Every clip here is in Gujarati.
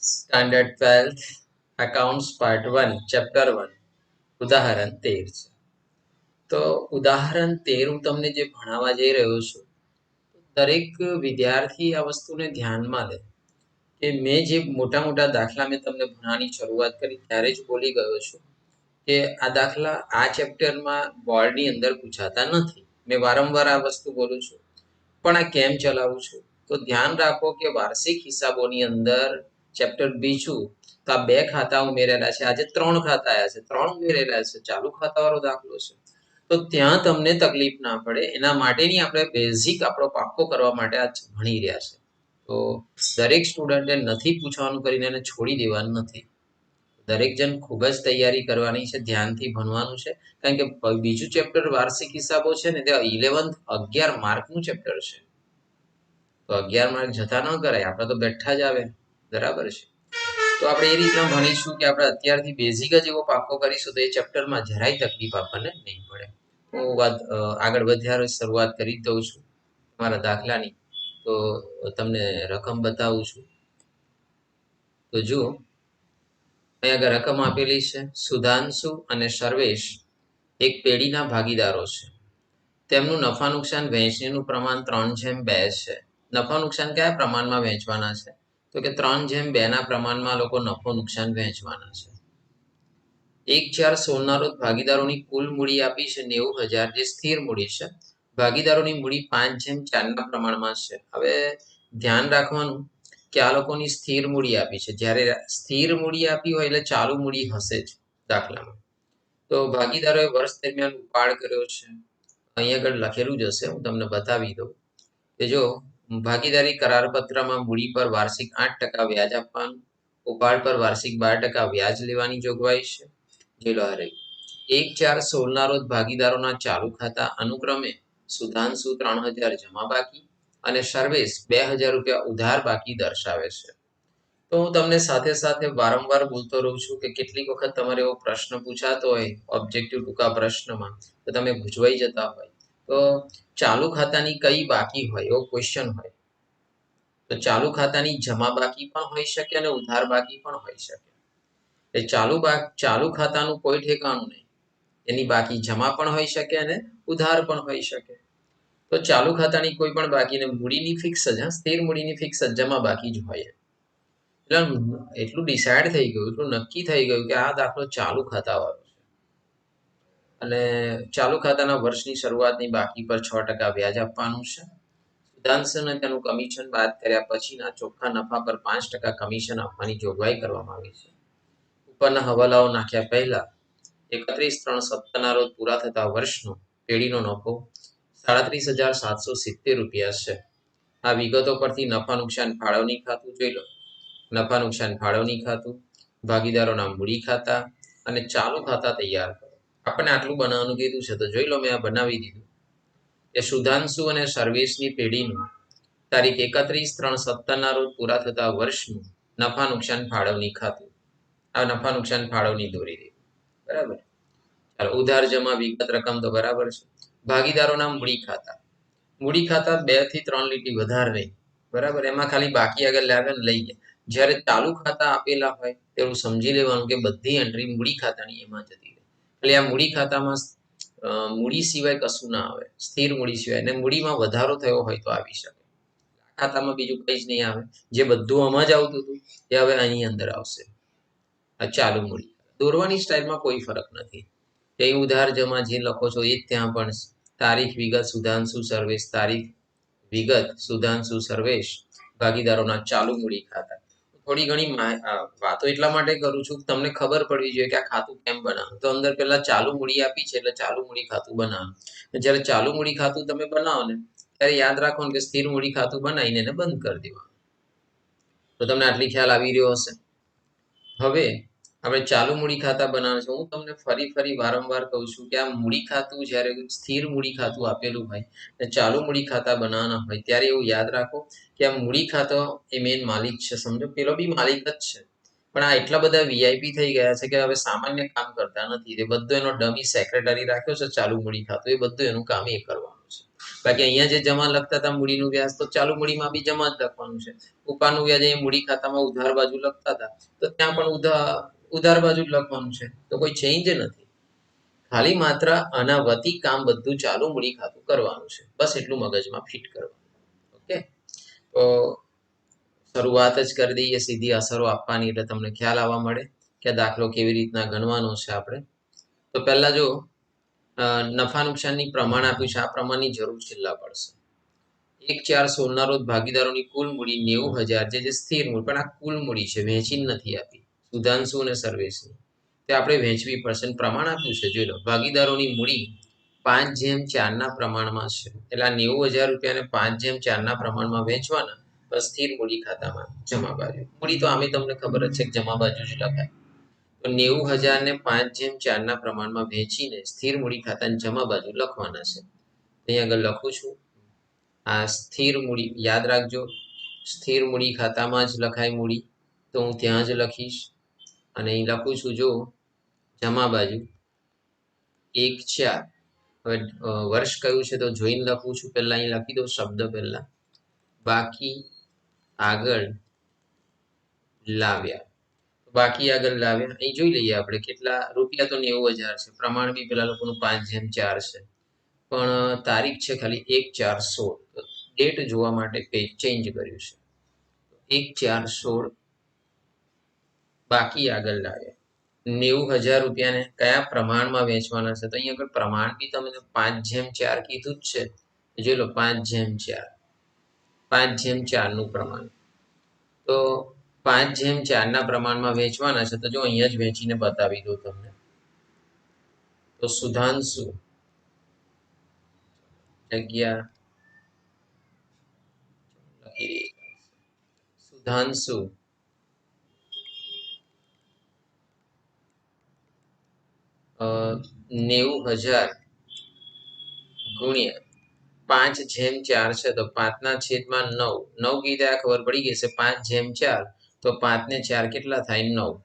Standard 12th accounts part 1 chapter 1 ઉદાહરણ 13 છે. તો ઉદાહરણ 13 હું તમને જે ભણાવવા જઈ રહ્યો છું, દરેક વિદ્યાર્થી આ વસ્તુને ધ્યાનમાં લે કે મેં જે મોટા મોટા દાખલા મેં તમને ભણવાની શરૂઆત કરી ત્યારે જ બોલી ગયો છું કે આ દાખલા આ ચેપ્ટરમાં બોર્ડની અંદર પૂછાતા નથી. મેં વારંવાર આ વસ્તુ બોલું છું, પણ આ કેમ ચલાવું છું? તો ધ્યાન રાખો કે વાર્ષિક હિસાબોની અંદર ચેપ્ટર બીજું તો આ 2 ખાતા ઉમેરેલા છે, આજે 3 ખાતા આવ્યા છે, 3 ઉમેરેલા છે, ચાલુ ખાતાવાળો દાખલો છે. તો ત્યાં તમને તકલીફ ના પડે એના માટેની આપણે બેઝિક આપણો પાક્કો કરવા માટે આ ભણી રહ્યા છે. તો દરેક સ્ટુડન્ટે નથી પૂછવાનું કરીને એને છોડી દેવાનું નથી. દરેક જણ ખૂબ જ તૈયારી કરવાની છે, ધ્યાનથી ભણવાનું છે, કારણ કે બીજું ચેપ્ટર વાર્ષિક હિસાબો છે ને તે 11 માર્કનું ચેપ્ટર છે. તો 11 માર્ક જતા ન કરાય, આપણે તો બેઠા જ આવે, બરાબર છે. તો આપણે એ રીતના ભણીશું કે આપણે અત્યારથી બેઝિક જ એવો પાક્કો કરીશું તો એ ચેપ્ટરમાં જરાય તકલીફ આપણને નહીં પડે. હું આગળ વધ્યા શરૂઆત કરી દઉં છું તમારા દાખલાની. તો તમને રકમ બતાવું છું. તો જુઓ, અહીંયા આગળ રકમ આપેલી છે. સુધાંશુ અને સર્વેશ એક પેઢીના ભાગીદારો છે. તેમનું નફા નુકસાન વહેંચણીનું પ્રમાણ 3:2 છે. નફા નુકસાન કયા પ્રમાણમાં વહેંચવાના છે? તો કે 3:2 પ્રમાણમાં લોકો નફો નુકસાન વહેંચવાના છે. 1/4/16 રોજ ભાગીદારોની કુલ મૂડી આપી છે 90,000, જે સ્થિર મૂડી છે. ભાગીદારોની મૂડી 5/4 પ્રમાણમાં છે. હવે ધ્યાન રાખવાનું કે આ લોકોની સ્થિર મૂડી આપી છે. જ્યારે સ્થિર મૂડી આપી હોય એટલે ચાલુ મૂડી હશે જ દાખલામાં. તો ભાગીદારોએ વર્ષ દરમિયાન ઉપાડ કર્યો છે. અહીંયા આગળ લખેલું જ હશે, હું તમને બતાવી દઉં કે જો ભાગીદારી કરારપત્રમાં મૂડી પર વાર્ષિક 8% વ્યાજ આપવાનું, ઉપાડ પર વાર્ષિક 12% વ્યાજ લેવાની જોગવાઈ છે. જે રહી 1/4/16 રોજ ભાગીદારોના ચાલુ ખાતા અનુક્રમે સુધાંશુ 3,000 જમા બાકી અને સર્વેશ 2,000 રૂપિયા ઉધાર બાકી દર્શાવે છે. તો હું તમને સાથે સાથે વારંવાર બોલતો રહું છું કે કેટલીક વખત તમારે એવો પ્રશ્ન પૂછાતો હોય ઓબ્જેક્ટિવ ટૂંકા પ્રશ્નમાં, તો તમે ગુજવાઈ જતા હોય, તો ચાલુ ખાતાની કઈ બાકી હોય એવો ક્વેશ્ચન હોય, તો ચાલુ ખાતાની જમા બાકી પણ હોઈ શકે અને ઉધાર બાકી પણ હોઈ શકે. એ ચાલુ ખાતાનું કોઈ ઠેકાણું નહીં, એની બાકી જમા પણ હોઈ શકે અને ઉધાર પણ હોઈ શકે. તો ચાલુ ખાતાની કોઈ પણ બાકીને મૂડીની ફિક્સ જ, સ્થિર મૂડીની ફિક્સ જ, જમા બાકી જ હોય. એટલે એટલું ડિસાઇડ થઈ ગયું, એટલું નક્કી થઈ ગયું કે આ દાખલો ચાલુ ખાતાવાળો છે અને ચાલુ ખાતાના વર્ષની શરૂઆતની બાકી પર 6% વ્યાજ આપવાનું છે. સુધાંશુને તેનું કમિશન બાદ કર્યા પછીના ચોખ્ખા નફા પર 5% કમિશન આપવાની જોગવાઈ કરવામાં આવી છે. ઉપરના હવાલાઓ નાખ્યા પહેલા 31/3/17 રોજ પૂરા થતા વર્ષનો પેઢીનો નફો 37,770 રૂપિયા છે. આ વિગતો પરથી નફા નુકસાન ફાળવણી ખાતું જોઈ લો. નફા નુકસાન ફાળવણી ખાતું, ભાગીદારોના મૂડી ખાતા અને ચાલુ ખાતા તૈયાર કરો. આપણને આટલું બનાવવાનું કીધું છે તો જોઈ લો, મેં આ બનાવી દીધું. એ સુધાંશુ અને સર્વેશની પેઢીનું તારીખ 31/3/17 રોજ પૂરા થતા વર્ષનું નફા નુકસાન ફાળવણી ખાતું. આ નફા નુકસાન ફાળવણી દોરી દીધું, બરાબર. ચાલો, ઉધાર જમા વિગત રકમ તો બરાબર છે. ભાગીદારોના મૂડી ખાતા, મૂડી ખાતા 2 થી 3 લીટી વધારે નહીં, બરાબર. એમાં ખાલી બાકી આગળ લાવે ને લઈ ગયા. જ્યારે ચાલુ ખાતા આપેલા હોય તેવું સમજી લેવાનું કે બધી એન્ટ્રી મૂડી ખાતાની એમાં જતી રહે. એટલે આ મૂડી ખાતામાં મૂડી સિવાય કશું ના આવે, સ્થિર મૂડી સિવાય. અને મૂડીમાં વધારો થયો હોય તો આવી શકે. ખાતામાં બીજું કંઈ જ નહીં આવે. જે બધું આમાં જ આવતું હતું એ હવે અહીં અંદર આવશે. આ ચાલુ મૂડી દોરવાની સ્ટાઇલમાં કોઈ ફરક નથી. એ ઉધાર જમા જે લખો છો એ જ ત્યાં પણ તારીખ વિગત સુધાંશુ સર્વેશ, તારીખ વિગત સુધાંશુ સર્વેશ, ભાગીદારોના ચાલુ મૂડી ખાતા. થોડી ઘણી વાતો એટલા માટે કરું છું કે તમને ખબર પડવી જોઈએ કે આ ખાતું કેમ બનાવવાનું. તો અંદર પહેલા ચાલુ મૂડી આપી છે એટલે ચાલુ મૂડી ખાતું બનાવવાનું. જ્યારે ચાલુ મૂડી ખાતું તમે બનાવો ને ત્યારે યાદ રાખવાનું કે સ્થિર મૂડી ખાતું બનાવીને એને બંધ કરી દેવાનું. તો તમને આટલી ખ્યાલ આવી રહ્યો હશે. હવે આપણે ચાલુ મૂડી ખાતા બનાવવાનું છે. હું તમને ફરી વારંવાર કહું છું કે આ મૂડી ખાતું જ્યારે સ્થિર મૂડી ખાતું આપેલું હોય અને ચાલુ મૂડી ખાતા બનાવવાના હોય ત્યારે એવું યાદ રાખો કે આ મૂડી ખાતો એ મેન માલિક છે, સમજો. પેલો બી માલિક જ છે, પણ આ એટલા બધા વીઆઈપી થઈ ગયા છે કે હવે સામાન્ય કામ કરતા નથી. એ બધો એનો ડમી સેક્રેટરી રાખ્યો છે ચાલુ મૂડી ખાતું, એ બધું એનું કામ એ કરવાનું છે. બાકી અહીંયા જે જમા લખતા હતા મૂડીનું વ્યાજ, તો ચાલુ મૂડીમાં બી જમા જ લખવાનું છે. ઉપાડનું વ્યાજ અહીંયા મૂડી ખાતામાં ઉધાર બાજુ લખતા હતા, તો ત્યાં પણ ઉધાર બાજુ જ લખવાનું છે. તો કોઈ ચેન્જ નથી, ખાલી માત્ર આના વતી કામ બધું ચાલુ મૂડી ખાતું કરવાનું છે. બસ એટલું મગજમાં ફિટ કરવાનું. ઓકે, તો શરૂઆત જ કરી દઈએ, સીધી અસરો આપવાની, એટલે તમને ખ્યાલ આવવા મળે કે દાખલો કેવી રીતના ગણવાનો છે આપણે. તો પહેલા જો નફા નુકસાનની પ્રમાણ આપ્યું છે, આ પ્રમાણની જરૂર છેલ્લા પડશે. 1/4/16 રોજ ભાગીદારોની કુલ મૂડી 90,000, જે સ્થિર મૂડી, પણ આ કુલ મૂડી છે, વહેંચી નથી આપી સુધાંશુ અને સર્વેશની, તે આપણે વહેંચવી પડશે. પ્રમાણ આપ્યું છે, જોઈ લો. ભાગીદારોની મૂડી 5/4 પ્રમાણમાં છે, એટલે આ 90,000 રૂપિયાને 5/4 પ્રમાણમાં વેચવાના, બસ સ્થિર મૂડી ખાતામાં જમા બાજુ. મૂડી તો આમે તમને ખબર જ છે કે જમા બાજુ જ લખાય. તો 90,000 ને 5/4 પ્રમાણમાં વેચીને સ્થિર મૂડી ખાતાની જમા બાજુ લખવાના છે. અહીં આગળ લખું છું, આ સ્થિર મૂડી યાદ રાખજો, સ્થિર મૂડી ખાતામાં જ લખાય મૂડી, તો હું ત્યાં જ લખીશ. અને અહીં લખું છું, જો જમા બાજુ 1/4. હવે વર્ષ કયું છે તો જોઈને લખું છું. પહેલા અહીં લખી દો શબ્દ પહેલા, બાકી આગળ લાવ્યા. બાકી આગળ લાવ્યા, અહીં જોઈ લઈએ આપણે કેટલા રૂપિયા. તો 90,000 છે, પ્રમાણ બી પેલા લોકોનું 5/4 છે, પણ તારીખ છે ખાલી 1/4/16. ડેટ જોવા માટે પેજ ચેન્જ કર્યું છે. 1/4/16 બાકી આગળ લાવ્યા. 90,000 રૂપિયાને કયા પ્રમાણમાં વેચવાના છે, તો અહીં આગળ પ્રમાણ બી તમે 5/4 કીધું જ છે. જોઈ લો 5/4, 5/4 નું પ્રમાણ. તો 5/4 પ્રમાણમાં વેચવાના છે, તો જો અહીંયા જ વેચીને બતાવી દઉં તમને. તો સુધાંશુ જગ્યા સુધાંશુ 90,000 ગુણ્યા 5/4 છે, તો 5/9. 9 કીધા ખબર પડી ગઈ છે, 5/4, તો 5 ને 4 કેટલા થાય? 9.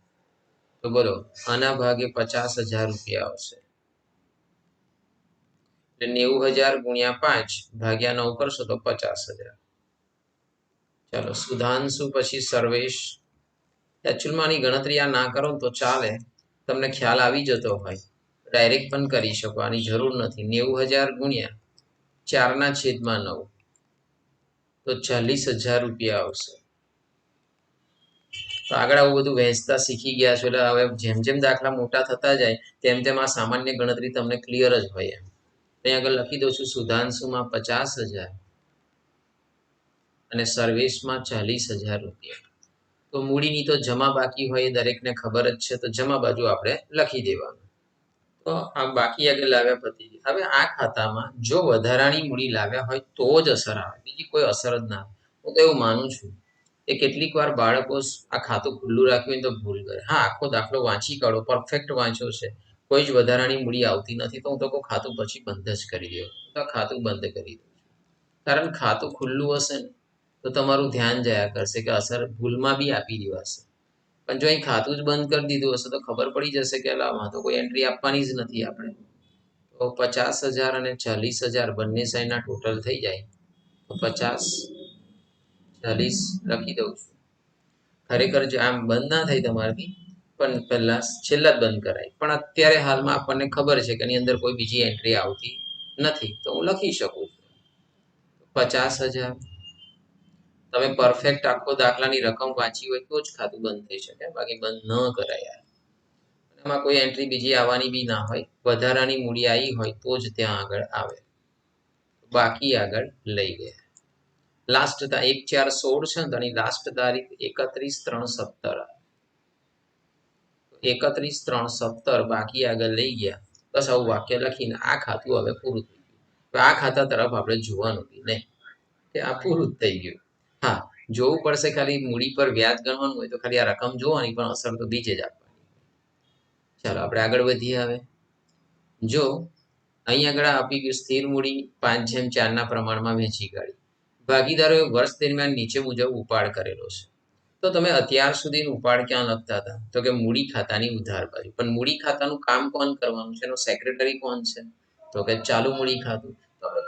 તો બોલો, આના ભાગે 50,000 રૂપિયા આવશે. એટલે 90,000 ગુણ્યા 5 ભાગ્યા 9 કરશો તો 50,000. ચાલો, સુધાંશુ પછી સર્વેશ. એકચ્યુઅલમાં આની ગણતરી આ ના કરો તો ચાલે, તમને ખ્યાલ આવી જતો હોય, ડાયરેક્ટ પણ કરી શકો, આની જરૂર નથી. 90,000 ગુણ્યા 4/9, તો 40,000 રૂપિયા આવશે. તો આગળ આવું બધું વહેંચતા શીખી ગયા છો, એટલે હવે જેમ જેમ દાખલા મોટા થતા જાય તેમ તેમ આ સામાન્ય ગણતરી તમને ક્લિયર જ હોય. ત્યાં આગળ લખી દઉં છું, સુધાંશુમાં 50,000 અને સર્વેશમાં 40,000 રૂપિયા. તો મૂડીની તો જમા બાકી હોય એ દરેકને ખબર જ છે, તો જમા બાજુ આપણે લખી દેવાનું. તો આ બાકી આગળ લાવ્યા પતી. હવે આ ખાતામાં જો વધારાની મૂડી લાવ્યા હોય તો જ અસર આવે, બીજી કોઈ અસર જ ના આવે. હું તો એવું માનું છું કે કેટલીક વાર બાળકો આ ખાતું ખુલ્લું રાખ્યું તો ભૂલ કરે. હા, આખો દાખલો વાંચી કાઢો, પરફેક્ટ વાંચ્યો છે, કોઈ જ વધારાની મૂડી આવતી નથી, તો હું તો ખાતું પછી બંધ જ કરી દઉં. તો ખાતું બંધ કરી દઉં, કારણ ખાતું ખુલ્લું હશે ને તો તમારું ધ્યાન જયા કરશે કે અસર ભૂલમાં બી આપી દેવાશે. પણ જો અહીં ખાતું જ બંધ કરી દીધું હશે તો ખબર પડી જશે કે આમાં તો કોઈ એન્ટ્રી આપવાની જ નથી આપણે. તો 50,000 અને 40,000 બંને સાઈડના ટોટલ થઈ જાય તો 50, 40 લખી દઉં છું. ખરેખર જો આમ બંધ ના થાય તમારાથી, પણ પહેલા છેલ્લા જ બંધ કરાય. પણ અત્યારે હાલમાં આપણને ખબર છે કે એની અંદર કોઈ બીજી એન્ટ્રી આવતી નથી, તો હું લખી શકું છું 50,000. તમે પરફેક્ટ આખો દાખલાની રકમ વાંચી હોય તો જ ખાતું બંધ થઈ શકે, બાકી બંધ ન કરાય. એમાં કોઈ એન્ટ્રી બીજી આવવાની બી ના હોય, વધારાની મૂડી આવી હોય તો જ ત્યાં આગળ આવે. બાકી આગળ લઈ ગયા. લાસ્ટ 1/4/16 છે ને, તો એની લાસ્ટ તારીખ 31/3/17. 31/3/17 બાકી આગળ લઈ ગયા. બસ આવું વાક્ય લખીને આ ખાતું હવે પૂરું થઈ ગયું. આ ખાતા તરફ આપણે જોવાનું નહીં, કે આ પૂરું જ થઈ ગયું. હા, જોવું પડશે, ખાલી મૂડી પર વ્યાજ ગણવાનું હોય તો ખાલી આ રકમ જોવાની, પણ અસર તો બીજે જ આપવાની. ચાલો આપણે આગળ વધીએ. હવે જો અહીં આગળ આપી ગયું, સ્થિર મૂડી 5/4 પ્રમાણમાં વેચી કાઢી. ભાગીદારોએ વર્ષ દરમિયાન નીચે મુજબ ઉપાડ કરેલો છે. તો તમે અત્યાર સુધી ઉપાડ ક્યાં લખતા હતા? તો કે મૂડી ખાતાની ઉધાર બાજુ. પણ મૂડી ખાતાનું કામ કોણ કરવાનું છે? એનો સેક્રેટરી કોણ છે? તો કે ચાલુ મૂડી ખાતું.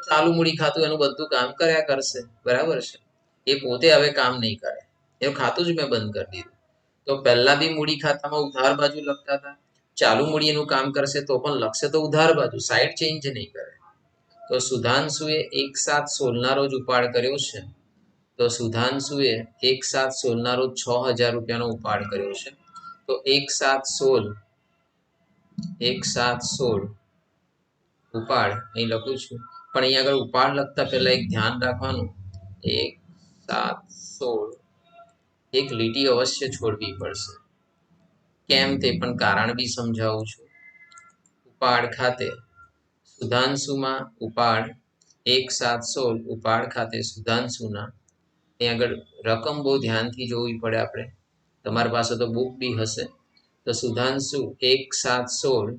ચાલુ મૂડી ખાતું એનું બધું કામ કર્યા કરશે, બરાબર છે. એ પોતે હવે કામ નહીં કરે, એનું ખાતું જ મેં બંધ કરી દીધું. તો પહેલા બી મૂડી ખાતામાં ઉધાર બાજુ લખતા હતા, ચાલુ મૂડી એનું કામ કરશે તો પણ લખશે તો ઉધાર બાજુ, સાઈડ ચેન્જ નહીં કરે. તો સુધાંશુએ 1/7/16 રોજ ઉપાડ કર્યો છે. તો સુધાંશુએ 1/7/16 રોજ 6,000 રૂપિયાનો ઉપાડ કર્યો છે. તો 1/7/16 ઉપાડ અહીં લખું છું, પણ અહીં આગળ ઉપાડ લખતા પહેલા એક ધ્યાન રાખવાનું, 1/7/16 એક લીટી અવશ્ય છોડવી પડશે. કેમ તે પણ કારણ બી સમજાવું છું. ઉપાડ ખાતે સુધાંશુમાં ઉપાડ 1/7/16 ઉપાડ ખાતે સુધાંશુના અહીં આગળ રકમ બહુ ધ્યાનથી જોવી પડે આપણે. તમારી પાસે તો બુક બી હશે. તો સુધાંશુ 1/7/16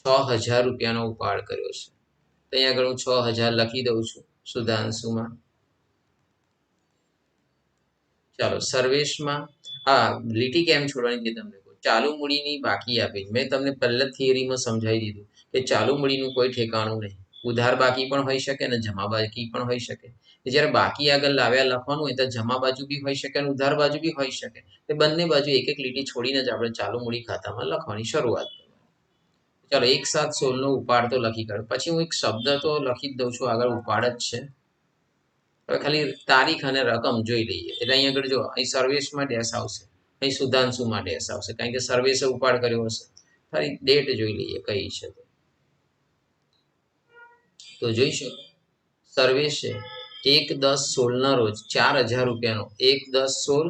6,000 રૂપિયાનો ઉપાડ કર્યો છે. તો અહીં આગળ હું 6,000 લખી દઉં છું સુધાંશુમાં. ચાલો સર્વેશમાં લીટી કેમ છોડવાની તે તમને કહું. ચાલુ મૂડીની બાકી આપી, મેં તમને પહેલા થિયરીમાં સમજાવી દીધું કે ચાલુ મૂડીનું કોઈ ઠેકાણું નહીં. ઉધાર બાકી પણ હોઈ શકે અને જમા બાકી પણ હોઈ શકે. જ્યારે બાકી આગળ લાવ્યા લખવાનું હોય તો જમા બાજુ બી હોઈ શકે અને ઉધાર બાજુ બી હોઈ શકે. તે બંને બાજુ એક એક લીટી છોડીને જ આપણે ચાલુ મૂડી ખાતામાં લખવાની શરૂઆત કરવાની. ચાલો 1/7/16 નો ઉપાડ તો લખી કાઢો. પછી હું એક શબ્દ તો લખી જ દઉં છું, આગળ ઉપાડ જ છે. હવે ખાલી તારીખ અને રકમ જોઈ લઈએ. એટલે અહીં આગળ જો અહીં સર્વેશમાં ડેશ આવશે, અહીં સુધાંશુમાં ડેશ આવશે, કારણ કે સર્વેશે ઉપાડ કર્યો હશે. ખાલી ડેટ જોઈ લઈએ કઈ છે. તો જોઈ શકો સર્વેશે 1/10/16 રોજ 4,000 રૂપિયાનો 1/10/16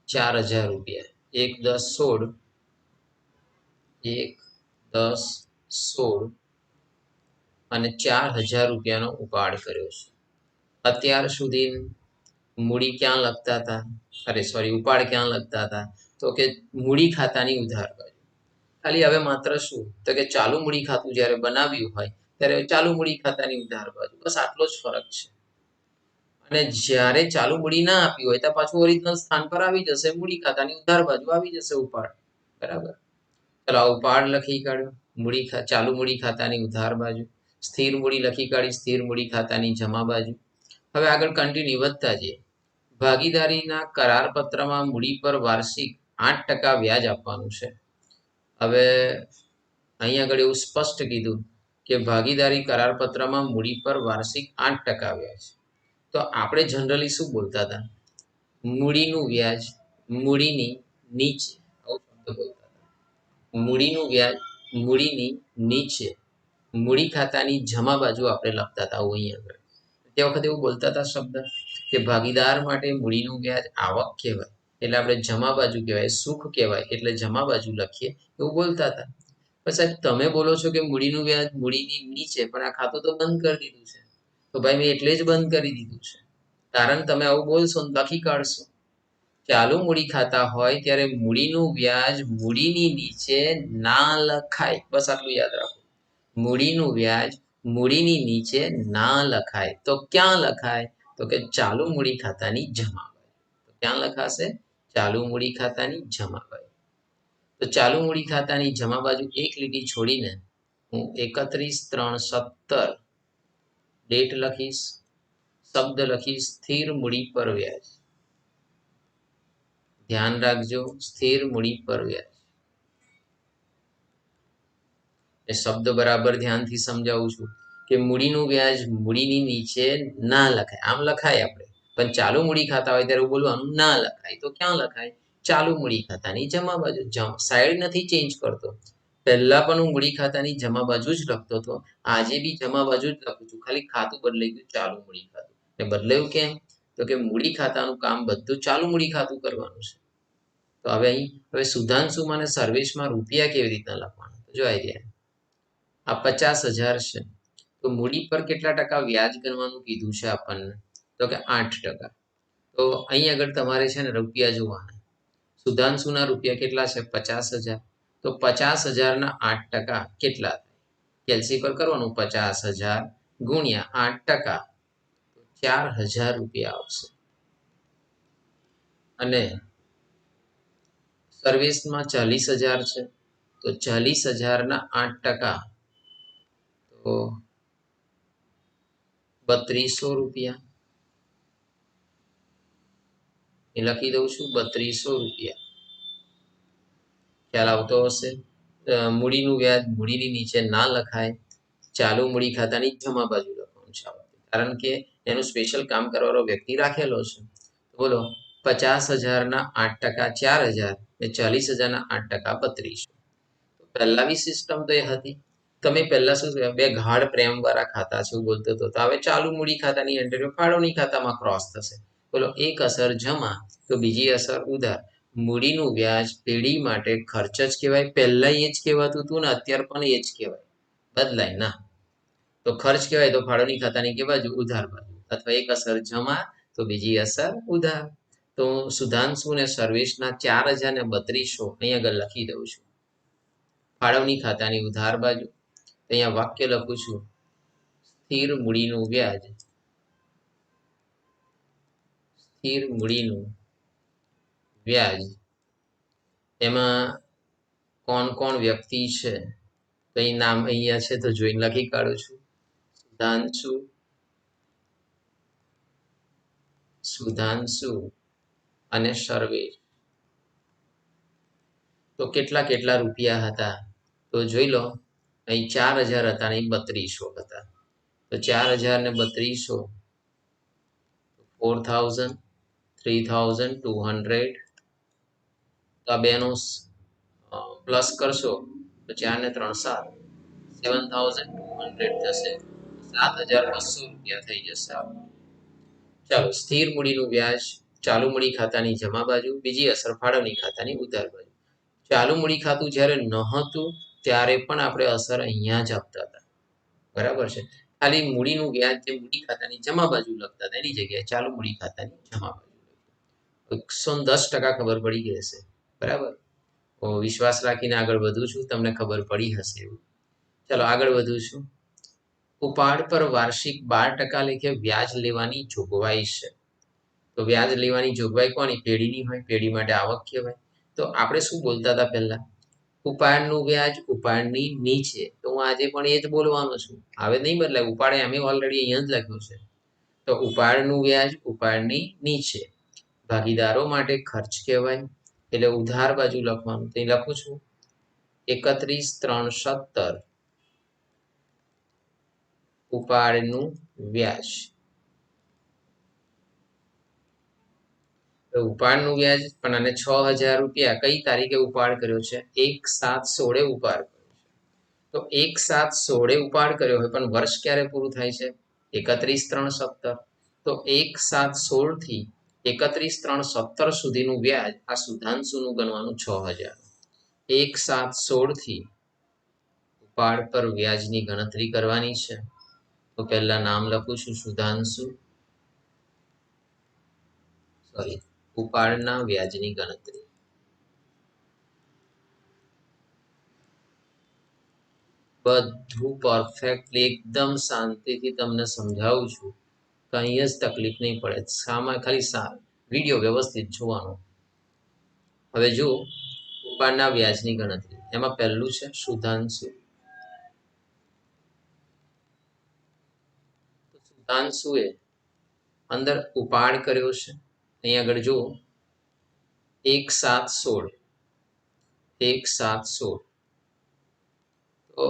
4,000 રૂપિયા 1/10/16 1/10/16 અને 4,000 રૂપિયાનો ઉપાડ કર્યો છે. અત્યાર સુધી મૂડી ક્યાં લખતા હતા, ઉપાડ ક્યાં લખતા હતા, તો કે મૂડી ખાતાની ઉધાર બાજુ. ખાલી હવે માત્ર શું તો કે ચાલુ મૂડી ખાતું જ્યારે બનાવ્યું હોય ત્યારે ચાલુ મૂડી ખાતાની ઉધાર બાજુ, બસ આટલો જ ફરક છે. અને જ્યારે ચાલુ મૂડી ના આપી હોય તો પાછું ઓરિજિનલ સ્થાન પર આવી જશે, મૂડી ખાતાની ઉધાર બાજુ આવી જશે ઉપાડ, બરાબર. ચાલો આ ઉપાડ લખી કાઢ્યો, ચાલુ મૂડી ખાતાની ઉધાર બાજુ. સ્થિર મૂડી લખી કાઢી, સ્થિર મૂડી ખાતાની જમા બાજુ. હવે આગળ કન્ટિન્યુ વધતા જઈએ. ભાગીદારીના કરાર પત્રમાં મૂડી પર વાર્ષિક 8% વ્યાજ આપવાનું છે. હવે અહીં આગળ એવું સ્પષ્ટ કીધું કે ભાગીદારી કરાર પત્રમાં મૂડી પર વાર્ષિક 8% વ્યાજ. તો આપણે જનરલી શું બોલતા હતા, મૂડીનું વ્યાજ મૂડીની નીચે, મૂડીનું વ્યાજ મૂડીની નીચે મૂડી ખાતાની જમા બાજુ આપણે લખતા હતા. અહીં આગળ તે વખતે એવું બોલતા હતા શબ્દ કે ભાગીદાર માટે મૂડીનું વ્યાજ આવક કહેવાય એટલે આપણે જમા બાજુ કહેવાય, સુખ કહેવાય એટલે જમા બાજુ લખીએ, એવું બોલતા હતા. પણ સાહેબ તમે બોલો છો કે મૂડીનું વ્યાજ મૂડીની નીચે, પણ આ ખાતું તો બંધ કરી દીધું છે. તો ભાઈ મેં એટલે જ બંધ કરી દીધું છે, કારણ તમે આવું બોલશો લખી કાઢશો. ચાલુ મૂડી ખાતા હોય ત્યારે મૂડીનું વ્યાજ મૂડીની નીચે ના લખાય, બસ આટલું યાદ રાખો. મૂડીનું વ્યાજ મૂડીની નીચે ના લખાય. તો ક્યાં લખાય, તો કે ચાલુ મૂડી ખાતાની જમા બાજુ. તો ક્યાં લખાશે, ચાલુ મૂડી ખાતાની જમા બાજુ. તો ચાલુ મૂડી ખાતાની જમા બાજુ એક લીટી છોડીને હું 31/3/17 ડેટ લખીશ, શબ્દ લખીશ સ્થિર મૂડી પર વ્યાજ. ધ્યાન રાખજો, સ્થિર મૂડી પર વ્યાજ. એ શબ્દ બરાબર ધ્યાનથી સમજાવું છું કે મૂડીનું વ્યાજ મૂડીની નીચે ના લખાય. આમ લખાય આપણે, પણ ચાલુ મૂડી ખાતા હોય ત્યારે બોલવાનું ના લખાય. તો ક્યાં લખાય, ચાલુ મૂડી ખાતાની જમા બાજુ. સાઈડ નથી ચેન્જ કરતો. પહેલા પણ હું મૂડી ખાતાની જમા બાજુ જ લખતો હતો, આજે બી જમા બાજુ જ લખું છું, ખાલી ખાતું બદલાઈ ગયું, ચાલુ મૂડી ખાતું. એ બદલાયું કેમ, તો કે મૂડી ખાતાનું કામ બધું ચાલુ મૂડી ખાતું કરવાનું છે. તો હવે સુધાંશુમાં અને સર્વેશમાં રૂપિયા કેવી રીતના લખવાના, જો આઈડિયા. આ 50,000 છે, તો મૂડી પર કેટલા ટકા વ્યાજ ગણવાનું કીધું છે આપણને, તો કે 8%. તો અહીં આગળ તમારે છે ને રૂપિયા જોવાના. સુધાંશુના રૂપિયા કેટલા છે, 50,000. તો 50,000ના 8% કેટલા થાય, કેલ્સી પર કરવાનું, 50,000 ગુણ્યા 8%, 4,000 રૂપિયા આવશે. અને સર્વિસમાં 40,000 છે, તો 40,000ના 8%, તો ₹3200 એ લખી દઉં છું, ₹3200 ખ્યાલ આવતો હશે. મૂડીનું વ્યાજ મૂડીની નીચે ના લખાય, ચાલુ મૂડી ખાતાની જમા બાજુ લખવાનું છે, કારણ કે એનું સ્પેશિયલ કામ કરવાનો વ્યક્તિ રાખેલો છે. બોલો, 50,000ના 8% 4,000 ને 40,000ના 8% 3200. પહેલાની સિસ્ટમ તો એ હતી. તમે પહેલા શું બે ગાઢ પ્રેમ વાળા ખાતા છે એવું બોલતો હતો. તો હવે ચાલુ મૂડી ખાતાની એન્ટ્રીઓ ફાળવણી ખાતામાં ક્રોસ થશે. બોલો, એક અસર જમા તો બીજી અસર ઉધાર. મૂડીનું વ્યાજ પેઢી માટે ખર્ચ જ કહેવાય. પહેલા એ જ કહેવાતું હતું ને અત્યારે પણ એ જ કહેવાય, બદલાય ના. તો ખર્ચ કહેવાય તો ફાળવણી ખાતાની કે બાજુ ઉધાર બાજુ, અથવા એક અસર જમા તો બીજી અસર ઉધાર. તો સુધાંશુ ને સર્વેશના 4,000 ને 3200 અહીંયા આગળ લખી દઉં છું, ફાળવણી ખાતાની ઉધાર બાજુ. અહીંયા વાક્ય લખું છું, સ્થિર મૂડીનું વ્યાજ, સ્થિર મૂડીનું વ્યાજ એમાં કોણ કોણ વ્યક્તિ છે તો અહીં નામ અહીંયા છે તો જોઈને લખી કાઢું છું, સુધાંશુ અને સર્વેશ. તો કેટલા કેટલા રૂપિયા હતા તો જોઈ લો, અહીં 4,000 હતા ને 3200 હતા. તો 4,000 ને 3200, 4,000, 3,200. તો આ બેનો પ્લસ કરશો તો 4 ને 3 7, 7,200 થશે. 7,200 રૂપિયા થઈ જશે. ચાલો, સ્થિર મૂડીનું વ્યાજ ચાલુ મૂડી ખાતાની જમા બાજુ, બીજી અસર ફાળવણી ખાતાની ઉધાર બાજુ. ચાલુ મૂડી ખાતું જ્યારે નહોતું ત્યારે પણ આપણે અસર અહીંયા જ આપતા હતા, બરાબર છે. ખાલી મૂડીનું વ્યાજ જે મૂડી ખાતાની જમા બાજુ લખતા હતા એની જગ્યાએ ચાલુ મૂડી ખાતાની જમા બાજુ 110% ખબર પડી ગઈ હશે, બરાબર. તો વિશ્વાસ રાખીને આગળ વધું છું, તમને ખબર પડી હશે એવું. ચાલો આગળ વધું છું. ઉપાડ પર વાર્ષિક 12% લેખે વ્યાજ લેવાની જોગવાઈ છે. તો વ્યાજ લેવાની જોગવાઈ કોની? પેઢીની હોય. પેઢી માટે આવક કહેવાય. તો આપણે શું બોલતા હતા પહેલા? ઉપાડનું વ્યાજ ઉપાડની નીચે. તો હું આજે પણ એ જ બોલવાનો છું, હવે નહીં બદલાય. ઉપાડે અમે ઓલરેડી અહીંયા જ લખ્યું છે. તો ઉપાડનું વ્યાજ ઉપાડની નીચે, ભાગીદારો માટે ખર્ચ કહેવાય, એટલે ઉધાર બાજુ લખવાનું. તો લખું છું 31,370 ઉપાડનું વ્યાજ. ઉપાડનું વ્યાજ પણ આને 6,000 રૂપિયા કઈ તારીખે ઉપાડ કર્યો છે? 1/7/16 ઉપાડ કર્યો છે. તો 1/7/16 ઉપાડ કર્યો હોય પણ વર્ષ ક્યારે પૂરું થાય છે? 31,370. તો 1/7/16 થી 31,370 સુધીનું વ્યાજ આ સુધાંશુનું ગણવાનું 6,000. 1/7/16 થી ઉપાડ પર વ્યાજની ગણતરી કરવાની છે. તો પહેલા નામ લખું છું, સુધાંશુ. સોરી, ઉપાડના વ્યાજની ગણતરી. બધું પરફેક્ટલી એકદમ શાંતિથી તમને સમજાવું છું, કંઈ જ તકલીફ નહીં પડે. સામાં ખાલી વિડીયો વ્યવસ્થિત જોવાનો. હવે જો ઉપાડના વ્યાજની ગણતરી, એમાં પહેલું છે સુધાંશુ. સુધાંશુએ અંદર ઉપાડ કર્યો છે. અહીં આગળ જો 1/7/16, 1/7/16. તો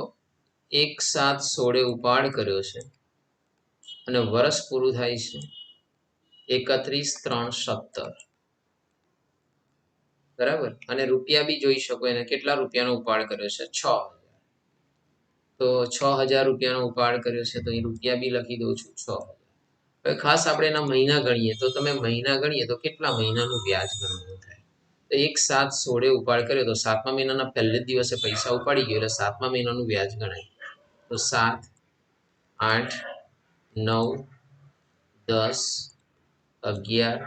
1/7/16 ઉપાડ કર્યો છે અને વર્ષ પૂરું થાય છે 31,370, બરાબર. અને રૂપિયા બી જોઈ શકો, એને કેટલા રૂપિયાનો ઉપાડ કર્યો છે? 6,000. તો 6,000 રૂપિયાનો ઉપાડ કર્યો છે, તો અહીં રૂપિયા બી લખી દઉં છું 6,000. હવે ખાસ આપણે એના મહિના ગણીએ તો તમે મહિના ગણીએ તો કેટલા મહિનાનું વ્યાજ ગણવાનું થાય? તો 1/7/16 ઉપાડ કર્યો તો 7મા મહિનાના પહેલે જ દિવસે પૈસા ઉપાડી ગયો એટલે 7મા મહિનાનું વ્યાજ ગણાય. તો 7, 8, 9, 10, 11,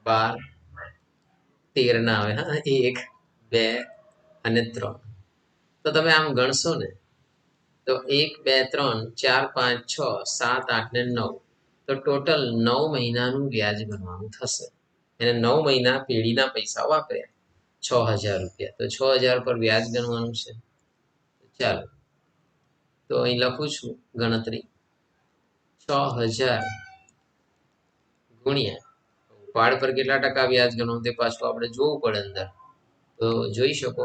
12, 13 ના આવે. હા, 1, 2 અને 3. તો તમે આમ ગણશો ને તો 1, 2, 3, 4, 5, 6, 7, 8 ને 9. તો ટોટલ 9 મહિનાનું વ્યાજ ગણવાનું થશે. એને 9 મહિના પેઢીના પૈસા વાપર્યા, 6,000 રૂપિયા. તો 6,000 પર વ્યાજ ગણવાનું છે. ચાલો, તો અહીં લખું છું ગણતરી. 6000 ગુણ્યા ઉપાડ પર કેટલા ટકા વ્યાજ ગણવું તે પાછું આપણે જોવું પડે અંદર. તો જોઈ શકો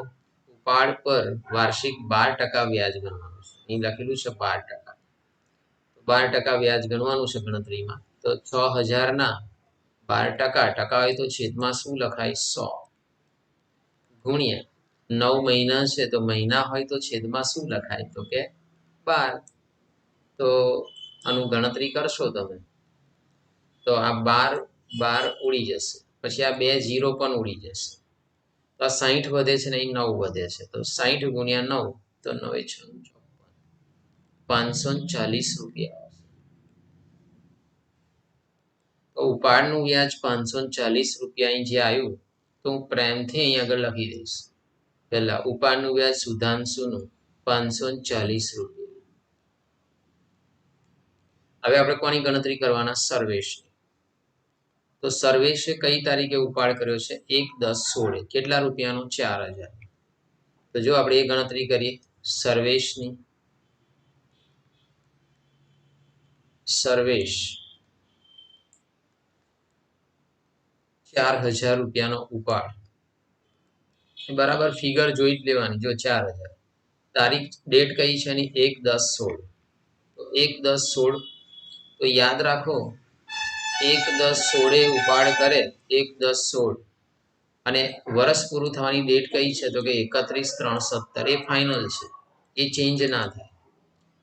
ઉપાડ પર વાર્ષિક 12% વ્યાજ ગણવાનું છે. અહીં લખેલું છે 12%. 12% વ્યાજ ગણવાનું છે ગણતરીમાં. તો 6000 ના 12%, ટકા હોય તો છેદમાં શું લખાય? 100 ગુણ્યા 9 મહિના છે તો મહિના હોય તો છેદમાં શું લખાય? તો કે 12. તો આનું ગણતરી કરશો તમે તો આ 12 ઉડી જશે, પછી આ 2 0 પણ ઉડી જશે. તો આ 60 વધે છે ને અહીં 9 વધે છે. તો 60 ગુણ્યા 9 તો 9 × 6 540 રૂપિયા. તો ઉપાડનું વ્યાજ 540 રૂપિયા અહીં જે આવ્યું તો હું પ્રેમથી અહીં આગળ લખી દઈશ. પહેલા ઉપાડનું વ્યાજ સુધાંશુનું 540 રૂપિયા. હવે આપણે કોની ગણતરી કરવાના? સર્વેશની. તો સર્વેશે કઈ તારીખે ઉપાડ કર્યો છે? 1/10/16. કેટલા રૂપિયાનો? 4000. તો જો આપણે એ ગણતરી કરીએ સર્વેશની. સર્વેશ 4000 રૂપિયાનો ઉપાડ, બરાબર ફિગર જોઈ જ લેવાની. જો 4000, તારીખ ડેટ કઈ છે એની? 1/10/16. તો 1/10/16 તો યાદ રાખો 1/10/16 ઉપાડ કરે 1/10/16 અને વર્ષ પૂરું થવાની ડેટ કઈ છે? તો કે 31/3/17. એ ફાઇનલ છે, એ ચેન્જ ના થાય.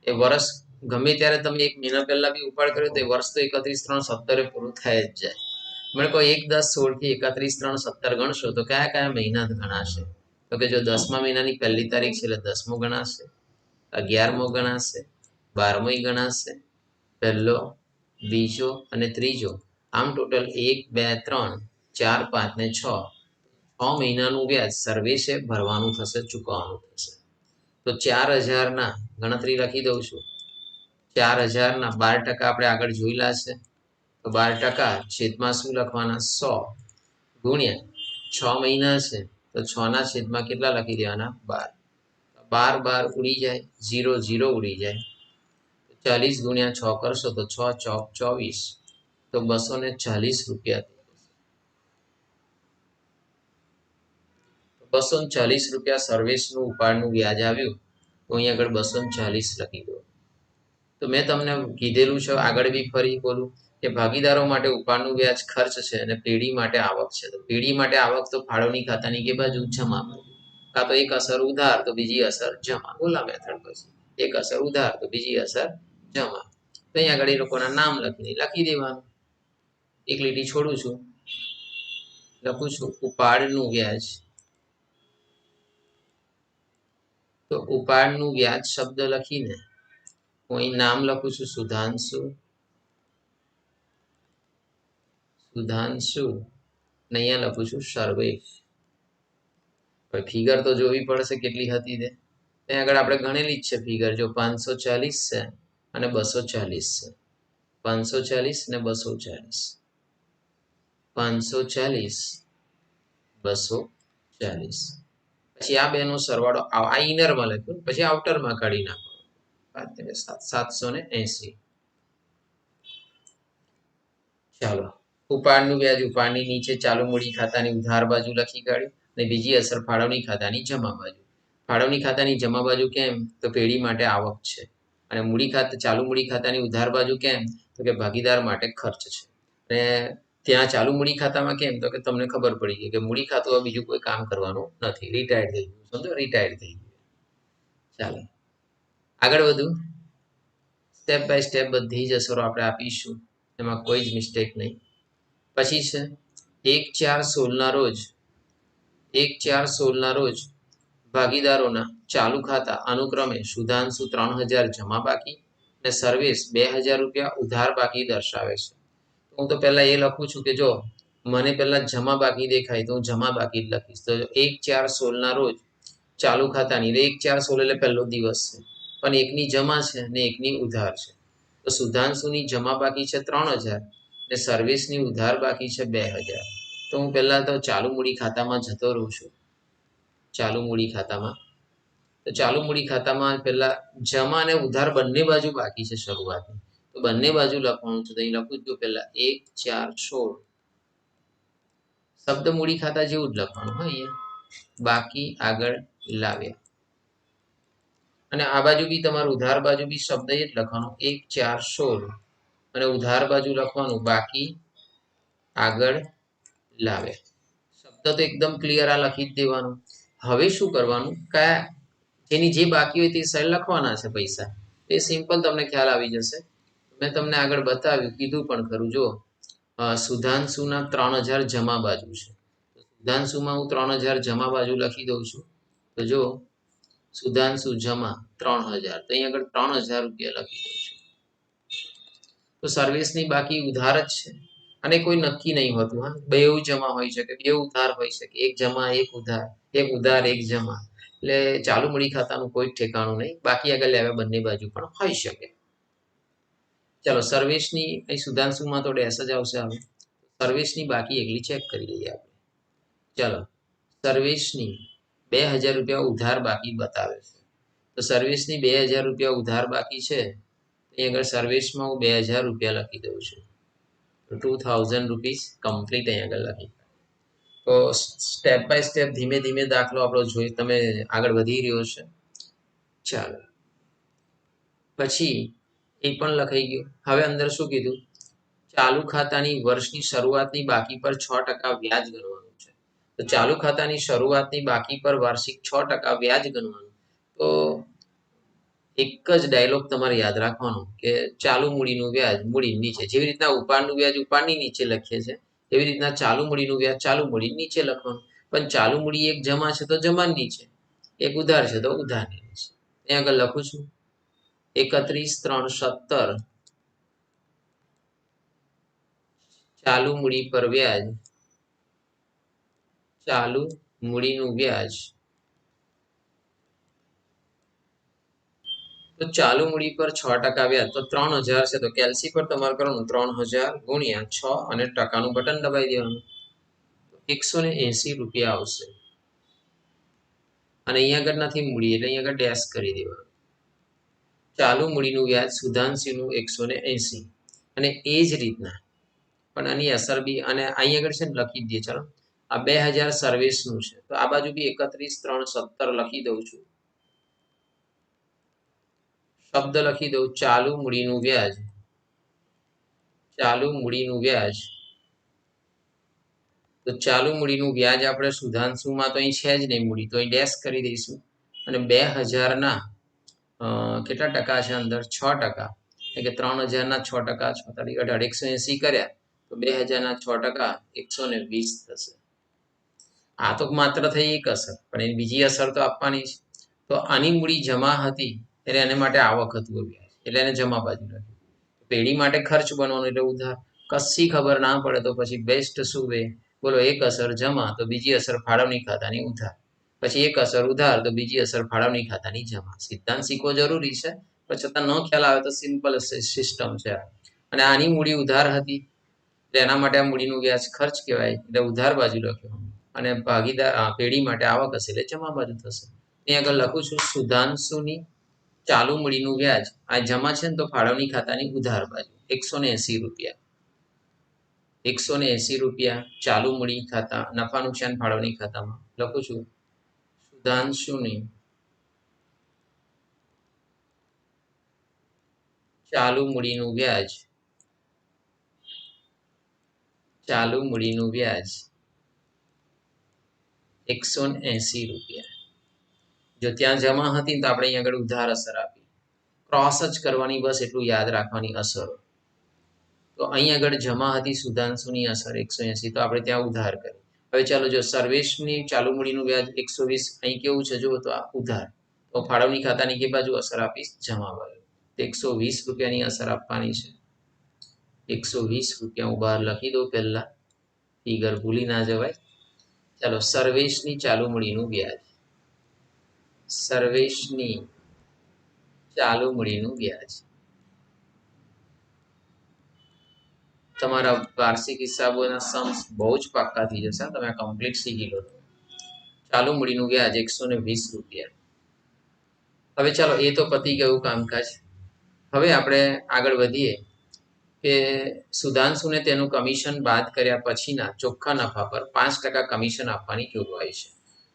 એ વર્ષ ગમે ત્યારે તમે 1 મહિના પહેલા બી ઉપાડ કર્યો તો એ વર્ષ તો 31/3/17 પૂરું થઈ જ જાય. મને કહો 1/10/16 થી 31/3/17 ગણશો તો કયા કયા મહિના ગણાશે? તો કે જો 10મા મહિનાની પહેલી તારીખ છે એટલે 10મો ગણાશે, 11મો ગણાશે, 12મો ગણાશે, પહેલો, બીજો અને ત્રીજો. આમ ટોટલ 1 2 3 4 5 ને 6 મહિનાનું વ્યાજ સર્વેશે ભરવાનું થશે, ચૂકવવાનું થશે. તો 4000 ના ગણતરી લખી દઉં છું. 4000 ના 12% આપણે આગળ જોયેલા છે. તો 12% છેદમાં શું લખવાના? 100 ગુણ્યા 6 મહિના છે તો 6 ના છેદમાં કેટલા લખી દેવાના? 12. 12 ઉડી જાય, 0 0 ઉડી જાય. 40 ગુણ્યા 6 કરશો તો 6 ચોક 24. તો 240 રૂપિયા. 240 રૂપિયા સર્વેશનું ઉપાડનું વ્યાજ આવ્યું. તો અહીં આગળ 240 લખી દો. તો મેં તમને કીધેલું છે, આગળ બી ફરી બોલું કે ભાગીદારો માટે ઉપાડનું વ્યાજ ખર્ચ છે અને પેઢી માટે આવક છે. તો પેઢી માટે આવક તો ફાળવણી ખાતાની કે બાજુ? જમા બાજુ. કાં તો એક અસર ઉધાર તો બીજી અસર જમા. ઓલા મેથડ પછી એક અસર ઉધાર તો બીજી અસર જમા. તો અહીં આગળ એ લોકોના નામ લખી દેવાનું. એક લીટી છોડું છું, લખું છું ઉપાડનું વ્યાજ. તો ઉપાડનું વ્યાજ શબ્દ લખીને હું અહીં નામ લખું છું સુધાંશુ. સુધાંશુ ને અહીંયા લખું છું સર્વેશ. ફિગર તો જોવી પડશે કેટલી હતી તે. ત્યાં આગળ આપણે ગણેલી જ છે ફિગર. જો 540 છે અને 240 છે. 540 ને 240. 540 240. પછી આ બેનો સરવાળો આ ઇનરમાં લખ્યું, પછી આઉટરમાં કાઢી નાખો. 780. ચાલો, ઉપાડનું વ્યાજ ઉપાડની નીચે ચાલુ મૂડી ખાતાની ઉધાર બાજુ લખી કાઢ્યું અને બીજી અસર ફાળવણી ખાતાની જમા બાજુ. ફાળવણી ખાતાની જમા બાજુ કેમ? તો પેઢી માટે આવક છે. અને ચાલુ મૂડી ખાતાની ઉધાર બાજુ કેમ? તો કે ભાગીદાર માટે ખર્ચ છે. અને ત્યાં ચાલુ મૂડી ખાતામાં કેમ? તો કે તમને ખબર પડી ગઈ કે મૂડી ખાતું બીજું કોઈ કામ કરવાનું નથી, રિટાયર્ડ થઈ ગયું. સમજો, રિટાયર્ડ થઈ ગયું. ચાલો આગળ વધુ. સ્ટેપ બાય સ્ટેપ બધી જ અસરો આપણે આપીશું, એમાં કોઈ જ મિસ્ટેક નહીં. પછી છે 1/4/16 રોજ 1/4/16 રોજ ભાગીદારોના ચાલુ ખાતા અનુક્રમે સુધાંશુ 3000 જમા બાકી અને સર્વેશ 2000 રૂપિયા ઉધાર બાકી દર્શાવે છે. હું તો પહેલા એ લખું છું કે જો મને પહેલા જમા બાકી દેખાય તો હું જમા બાકી જ લખીશ. તો 1/4/16 રોજ ચાલુ ખાતાની 1/4/16 એટલે પહેલો દિવસ છે, પણ એકની જમા છે અને એકની ઉધાર છે. તો સુધાંશુની જમા બાકી છે 3000 અને સર્વેશની ઉધાર બાકી છે 2000. તો હું પહેલા તો ચાલુ મૂડી ખાતામાં જતો રહું છું. ચાલુ મૂડી ખાતામાં, તો ચાલુ મૂડી ખાતામાં પહેલા જમા અને ઉધાર બંને બાજુ બાકી છે શરૂઆતની. તો બંને બાજુ લખવાનું છે. તો અહીં લખું છું પહેલા 1 4 16 શબ્દ મૂડી ખાતા જેવું જ લખવાનું હા અહીંયા. બાકી આગળ લાવ્યા અને આ બાજુ બી તમારું ઉધાર બાજુ બી શબ્દ એ જ લખવાનો 1 4 16 અને ઉધાર બાજુ લખવાનું બાકી આગળ લાવ્યા. શબ્દ તો એકદમ ક્લિયર આ લખી જ દેવાનું. હવે શું કરવાનું, કયા જેની જે બાકી હોય તે સાઈડ લખવાના છે પૈસા. એ સિમ્પલ તમને ખ્યાલ આવી જશે. મેં તમને આગળ બતાવ્યું, કીધું પણ ખરું. જો સુધાંશુના 3000 જમા બાજુ છે. સુધાંશુમાં હું 3000 જમા બાજુ લખી દઉં છું. તો જો સુધાંશુ જમા 3000, તો અહીં આગળ 3000 રૂપિયા લખી દઉં છું. તો સર્વિસની બાકી ઉધાર જ છે અને કોઈ નક્કી નહીં હોતું. હા, બે જમા હોઈ શકે, બે ઉધાર હોઈ શકે, એક જમા એક ઉધાર, એક ઉધાર એક જમા. એટલે ચાલુ મૂડી ખાતાનું કોઈ ઠેકાણું નહીં. બાકી આગળ લેવા બંને બાજુ પણ હોઈ શકે. ચલો સર્વિસની અહીં સુધાંશુમાં તો ડેશ જ આવશે. હવે સર્વિસની બાકી એકલી ચેક કરી લઈએ આપણે. ચલો સર્વિસની 2000 રૂપિયા ઉધાર બાકી બતાવે છે. તો સર્વિસની 2000 રૂપિયા ઉધાર બાકી છે. અહીં આગળ સર્વિસમાં હું 2000 રૂપિયા લખી દઉં છું. 2000 રૂપીસ કમ્પ્લીટ અહીં આગળ લખી. તો સ્ટેપ બાય સ્ટેપ ધીમે ધીમે દાખલો આપણો જોઈ તમે આગળ વધી રહ્યો છે. ચાલો પછી એ પણ લખાઈ ગયું. હવે અંદર શું કીધું, ચાલુ ખાતાની વર્ષની શરૂઆતની બાકી પર 6% વ્યાજ ગણવાનું છે. તો ચાલુ ખાતાની શરૂઆતની બાકી પર વાર્ષિક 6% વ્યાજ ગણવાનું. તો એક જ ડાયલોગ તમારે યાદ રાખવાનો કે ચાલુ મૂડીનું વ્યાજ મૂડી નીચે. જેવી રીતના ઉપાડનું વ્યાજ ઉપાડની નીચે લખીએ છીએ એવી રીતના ચાલુ મૂડીનું વ્યાજ ચાલુ મૂડી નીચે લખવાનું. પણ ચાલુ મૂડી એક જમા છે તો જમા નીચે, એક ઉધાર છે તો ઉધારની નીચે. ત્યાં આગળ લખું છું 31/3/17 ચાલુ મૂડી પર વ્યાજ, ચાલુ મૂડીનું વ્યાજ. તો ચાલુ મૂડી પર 6% વ્યાજ, તો 3000 છે. તો કેલ્સી પર તમારે કરવાનું 3000 ગુણ્યા 6 અને ટકાનું બટન દબાવી દેવાનું. 180 રૂપિયા આવશે. અને અહીંયા આગળ નથી મૂડી એટલે અહીંયા આગળ ડેશ કરી દેવાનું. ચાલુ મૂડીનું વ્યાજ સુધાંશુનું 180 અને એ જ રીતના પણ આની અસર બી અને અહીં આગળ છે ને લખી દઈએ. ચાલો આ 2000 સર્વિસનું છે તો આ બાજુ બી 31/3/17 લખી દઉં છું. શબ્દ લખી દઉં ચાલુ મૂડીનું વ્યાજ, ચાલુ મૂડીનું વ્યાજ. તો ચાલુ મૂડીનું વ્યાજ આપણે સુધાંશુમાં તો અહીં છે જ નહીં મૂડી, તો અહીં ડેશ કરી દઈશું. અને 2000 કેટલા ટકા છે અંદર 6%, એટલે કે 3000 ના 6%, 6 × 18 180 કર્યા તો 2000 6% 120 થશે. આ તો માત્ર થઈ એક અસર, પણ એની બીજી અસર તો આપવાની છે. તો આની મૂડી જમા હતી એટલે એને માટે આવક હતું વ્યાજ, એટલે એને જમા બાજુ લખ્યું. પેઢી માટે ખર્ચ બનવાનું એટલે ઉધાર. કશી ખબર ના પડે તો પછી બેસ્ટ શું બે બોલો, એક અસર જમા તો બીજી અસર ફાળવણી ખાતાની ઉધાર, પછી એક અસર ઉધાર તો બીજી અસર ફાળવણી ખાતાની જમા. સિદ્ધાંત શીખવો જરૂરી છે, પણ છતાં ન ખ્યાલ આવે તો સિમ્પલ સિસ્ટમ છે. અને આની મૂડી ઉધાર હતી એટલે એના માટે આ મૂડીનું વ્યાજ ખર્ચ કહેવાય એટલે ઉધાર બાજુ લખ્યો. અને ભાગીદાર પેઢી માટે આવક હશે એટલે જમા બાજુ થશે. અહીં આગળ લખું છું સુધાંશુની ચાલુ મૂડીનું વ્યાજ આ જમા છે ને તો ફાળવણી ખાતાની ઉધાર બાજુ 180 રૂપિયા. 180 રૂપિયા ચાલુ મૂડી ખાતા નફા નુકસાન ફાળવણી ખાતામાં લખું છું સુધાંશુની ચાલુ મૂડીનું વ્યાજ, ચાલુ મૂડીનું વ્યાજ 180 રૂપિયા. જો ત્યાં જમા હતી તો આપણે અહીંયા આગળ ઉધાર અસર આપી. ક્રોસ જ કરવાની, બસ એટલું યાદ રાખવાની અસરો. તો અહીં આગળ જમા હતી સુધાંશુની અસર 180, તો આપણે ત્યાં ઉધાર કરી. હવે ચાલો જો સર્વિસની ચાલુ મૂડીનું વ્યાજ 120 અહીં કેવું છે જુઓ તો આ ઉધાર. તો ફાળવણી ખાતાની કે બાજુ અસર આપીશ જમા બાજુ. 120 રૂપિયાની અસર આપવાની છે. 120 રૂપિયા હું બહાર લખી દઉં પહેલા, ફિગર ભૂલી ના જવાય. ચાલો સર્વિસની ચાલુ મૂડીનું વ્યાજ, સર્વિસની ચાલુ મૂડીનું વ્યાજ. તમારા વાર્ષિક હિસાબોના સમ્સ બહુ જ પાક્કા થઈ જશે. તમે આ કમ્પ્લીટ શીખી લો. ચાલુ મૂડીનું વ્યાજ 120 રૂપિયા. હવે ચાલો એ તો પતી ગયું કામકાજ. હવે આપણે આગળ વધીએ કે સુધાંશુને તેનું કમિશન બાદ કર્યા પછીના ચોખ્ખા નફા પર 5% કમિશન આપવાની જોગવાઈ છે.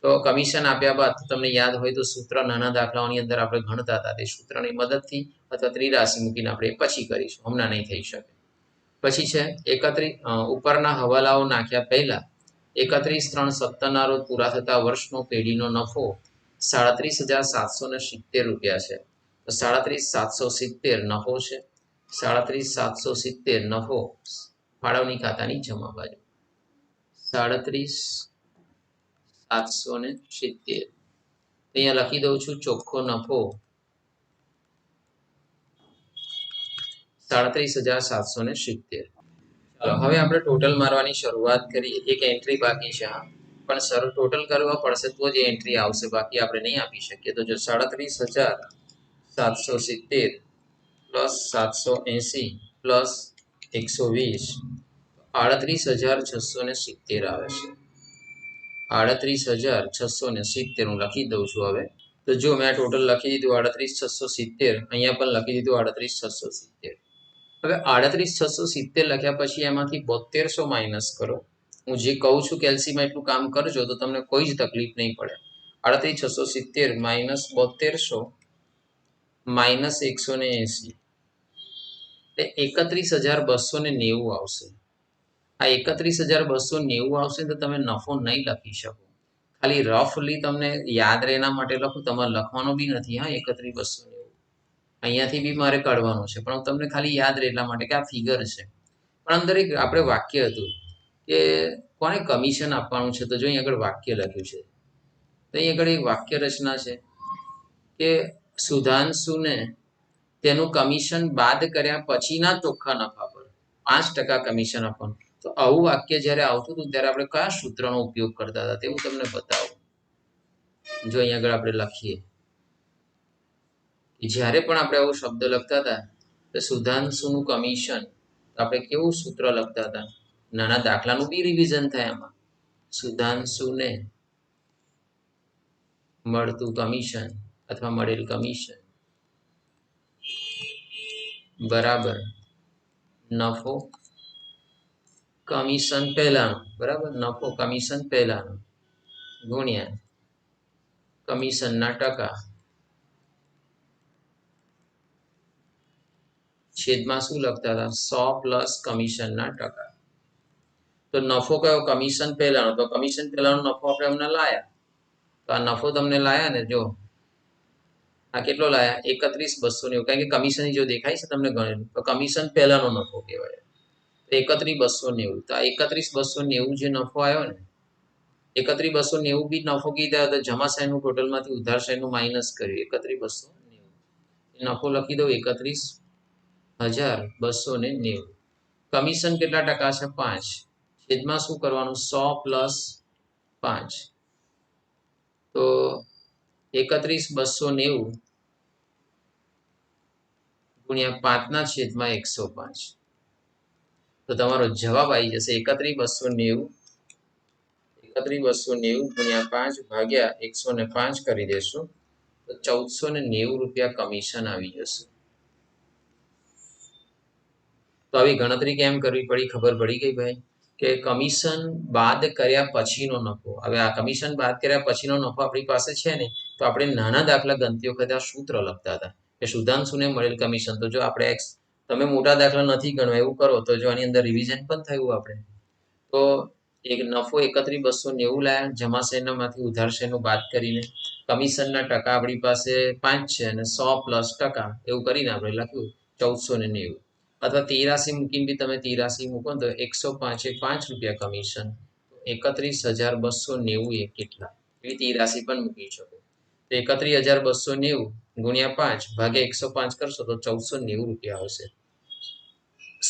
તો કમિશન આપ્યા બાદ તમને યાદ હોય તો સૂત્ર નાના દાખલાઓની અંદર આપણે ગણતા હતા તે સૂત્રની મદદથી અથવા ત્રિરાશી મૂકીને આપણે પછી કરીશું, હમણાં નહીં થઈ શકે. પછી છે ઉપરના હવાલાઓ નાખ્યા પહેલા 31/3/17 રોજ પૂરા થતા વર્ષનો પેઢીનો નફો 37,770 રૂપિયા છે. તો 37,770 નફો છે. 37,770 નફો ફાળવણી ખાતાની જમા બાજુ 37,770. અહીંયા લખી દઉં છું ચોખ્ખો નફો 37,770. ચાલો હવે આપણે ટોટલ મારવાની શરૂઆત કરીએ. એક એન્ટ્રી બાકી છે, હા, પણ સર ટોટલ કરવા પડશે તો જ એન્ટ્રી આવશે, બાકી આપણે નહીં આપી શકીએ. તો જો 37,770 પ્લસ 780 પ્લસ 120 38,670 આવે છે. 38,670 હું લખી દઉં છું. હવે તો જો મેં ટોટલ લખી દીધું 38,670, અહીંયા પણ લખી દીધું 38,670. હવે 38,670 લખ્યા પછી એમાંથી 7200 માઇનસ કરો. હું જે કહું છું કેલ્સીમાં એટલું કામ કરજો તો તમને કોઈ જ તકલીફ નહીં પડે. 38,670 માઇનસ 7200 માઇનસ 180 એટલે 31,290 આવશે. આ 31,290 આવશે તો તમે નફો નહીં લખી શકો. ખાલી રફલી તમને યાદ રહે એના માટે લખું, તમારે લખવાનો બી નથી. હા, 31,290 અહીંયાથી બી મારે કાઢવાનું છે, પણ તમને ખાલી યાદ રહે એટલા માટે કે આ ફિગર છે. પણ અંદર એક આપણે વાક્ય હતું કે કોને કમિશન આપવાનું છે. તો જો અહીં આગળ વાક્ય લખ્યું છે, તો અહીં આગળ એક વાક્ય રચના છે કે સુધાંશુને તેનું કમિશન બાદ કર્યા પછીના ચોખ્ખા નફા પર 5% કમિશન આપવાનું. તો આવું વાક્ય જ્યારે આવતું હતું ત્યારે આપણે કયા સૂત્રનો ઉપયોગ કરતા હતા તે હું તમને બતાવું. જો અહીંયા આગળ આપણે લખીએ, જ્યારે પણ આપણે આવો શબ્દ લખતા હતા તો સુધાંશુનું કમિશન, આપણે કેવું સૂત્ર લખતા હતા. નાના દાખલાનું બી રિવિઝન થાય એમાં. સુધાંશુને મળતું કમિશન અથવા મળેલ કમિશન બરાબર નફો કમિશન પહેલાનો, બરાબર નફો કમિશન પહેલાનો ગુણ્યા કમિશનના ટકા છેદમાં શું લખતા હતા 100 પ્લસ કમિશનના ટકા. તો નફો કયો? કમિશન પહેલાનો. તો કમિશન પહેલાનો નફો આપણે હમણાં લાયા, તો આ નફો તમને લાયા ને, જો આ કેટલો લાયા 31,290. કારણ કે કમિશન જો દેખાય છે તમને ગણેલું, તો કમિશન પહેલાનો નફો કહેવાય. તો 31,290. તો આ 31,290 જે નફો આવ્યો ને, 31,290 બી નફો કીધા તો જમા સાઈડનું ટોટલમાંથી ઉધાર સાઈડનું માઇનસ કર્યું 31,290. નફો લખી દઉં 31,290. કમિશન કેટલા ટકા છે? 5. છેદમાં શું કરવાનું 100 પ્લસ 5. તો 31,290 ગુણ્યા 5 ના છેદમાં 105. તો તમારો જવાબ આવી જશે 31,290 ગુણ્યા 5 ભાગ્યા 105 કરી દેશું તો 1,490 રૂપિયા કમિશન આવી જશે. તો આવી ગણતરી કેમ કરવી પડી? ખબર પડી ગઈ ભાઈ કે કમિશન બાદ કર્યા પછીનો નફો. હવે આ કમિશન બાદ કર્યા પછીનો નફો આપણી પાસે છે ને, તો આપણે નાના દાખલા ગણતી વખતે આ સૂત્ર લખતા હતા કે સુધાંશુને મળેલ કમિશન. તો જો આપણે તમે મોટા દાખલા નથી ગણવા એવું કરો તો જો આની અંદર રિવિઝન પણ થયું આપણે. તો એક નફો 31,290 લાયા જમા શેરમાંથી ઉધાર શેરનું બાદ કરીને. કમિશનના ટકા આપણી પાસે 5 છે અને 100 પ્લસ ટકા એવું કરીને આપણે લખ્યું 1,490. અથવા 83 મૂકીને બી તમે 83 મૂકો તો 105 એ 5 રૂપિયા કમિશન. 31,290 એ કેટલા? એવી 83 પણ મૂકી શકો. તો 31,290 ગુણ્યા 5 ભાગ્યા 105 કરશો તો 1,490 રૂપિયા આવશે.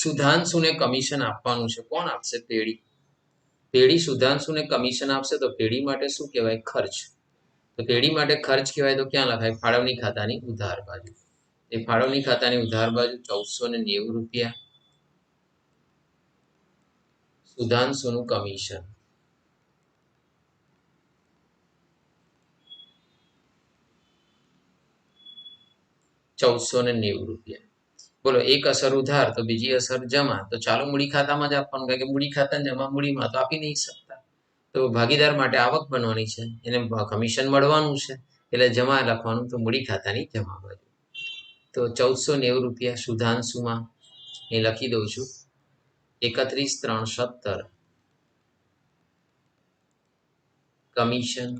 સુધાંશુને કમિશન આપવાનું છે. કોણ આપશે? પેઢી. પેઢી સુધાંશુને કમિશન આપશે તો પેઢી માટે શું કહેવાય? ખર્ચ. તો પેઢી માટે ખર્ચ કહેવાય તો ક્યાં લખાય? ફાળવણી ખાતાની ઉધાર બાજુ. એ ફાળવણી ખાતાની ઉધાર બાજુ 1,490 રૂપિયા સુધાંશુનું કમિશન. 1,490 રૂપિયા. બોલો, એક અસર ઉધાર તો બીજી અસર જમા, તો ચાલુ મૂડી ખાતામાં જ આપવાનું, કારણ કે મૂડી ખાતા જમા મૂડીમાં તો આપી નહીં શકતા. તો ભાગીદાર માટે આવક બનવાની છે, એને કમિશન મળવાનું છે, એટલે જમા લખવાનું, તો મૂડી ખાતાની જમા બાજુ. તો 1490 રૂપિયા સુધાંશુમાં એ લખી દઉં છું. 31,317 કમિશન,